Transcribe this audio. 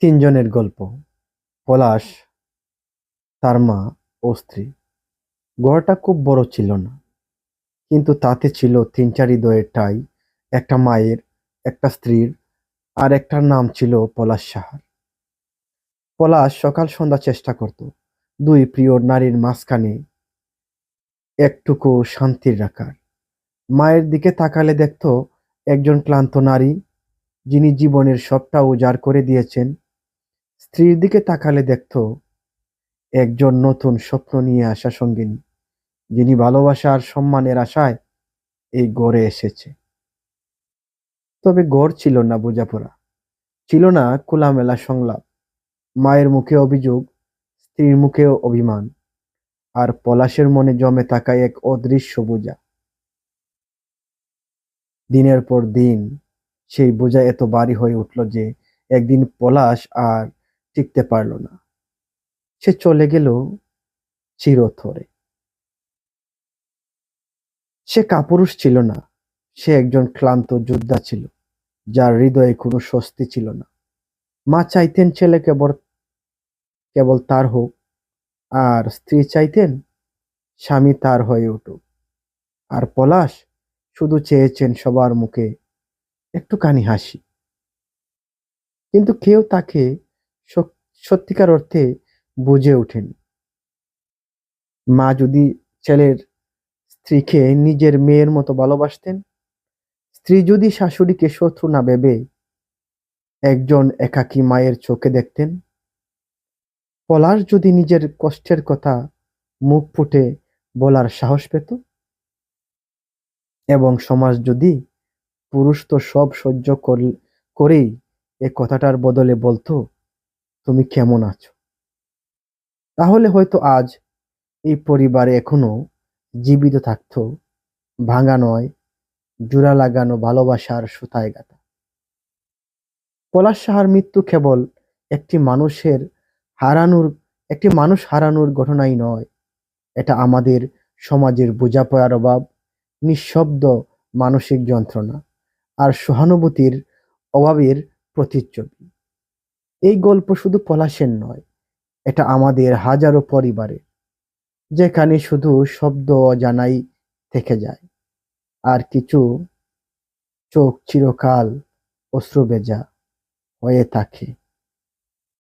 তিনজনের গল্প। পলাশ, তার মা ও স্ত্রী। ঘরটা খুব বড় ছিল না, কিন্তু তাতে ছিল তিনটা হৃদয়ের ঠাঁই। একটা মায়ের, একটা স্ত্রীর, আর একটার নাম ছিল পলাশ সাহার। পলাশ সকাল সন্ধ্যা চেষ্টা করত দুই প্রিয় নারীর মাঝখানে একটুকু শান্তির রাখার। মায়ের দিকে তাকালে দেখত একজন ক্লান্ত নারী, যিনি জীবনের সবটা উজাড় করে দিয়েছেন। স্ত্রীর দিকে তাকালে দেখত একজন নতুন স্বপ্ন নিয়ে আসা সঙ্গিনী, যিনি ভালোবাসা আর সম্মানের আশায় এই গড়ে এসেছে। তবে গড় ছিল না বোঝাপড়া, ছিল না খোলামেলা সংলাপ। মায়ের মুখে অভিযোগ, স্ত্রীর মুখেও অভিমান, আর পলাশের মনে জমে থাকা এক অদৃশ্য বোঝা। দিনের পর দিন সেই বোঝা এত ভারী হয়ে উঠল যে একদিন পলাশ আর টিকতে পারল না। সে চলে গেল চিরতরে। সে কাপুরুষ ছিল না, সে একজন ক্লান্ত যোদ্ধা ছিল, যার হৃদয়ে কোনো স্বস্তি ছিল না। মা চাইতেন ছেলে কেবল কেবল তার হোক, আর স্ত্রী চাইতেন স্বামী তার হয়ে উঠুক। আর পলাশ শুধু চেয়েছেন সবার মুখে একটুখানি হাসি। কিন্তু কেউ তাকে সত্যিকার অর্থে বুঝে ওঠেনি। মা যদি ছেলের স্ত্রীকে নিজের মেয়ের মতো ভালোবাসতেন, স্ত্রী যদি শাশুড়িকে শত্রু না ভেবে একজন একাকী মায়ের চোখে দেখতেন, পলাশ যদি নিজের কষ্টের কথা মুখ ফুটে বলার সাহস পেত, এবং সমাজ যদি পুরুষ তো সব সহ্য করেই এ কথাটার বদলে বলতো তুমি কেমন আছো, তাহলে হয়তো আজ এই পরিবারে এখনো জীবিত থাকতো ভাঙা নয়, জোড়া লাগানো ভালোবাসার সুতায় গাঁথা। পলাশ সাহার মৃত্যু কেবল একটি মানুষের হারানোর একটি মানুষ হারানোর ঘটনাই নয়, এটা আমাদের সমাজের বোঝাপড়ার অভাব, নিঃশব্দ মানসিক যন্ত্রণা, আর সহানুভূতির অভাবের প্রতিচ্ছবি। এই গল্প শুধু পলাশের নয়, এটা আমাদের হাজারো পরিবারের, যেখানে শুধু শব্দ অজানাই থেকে যায়, আর কিছু চোখ চিরকাল অশ্রুভেজা হয়ে থাকে।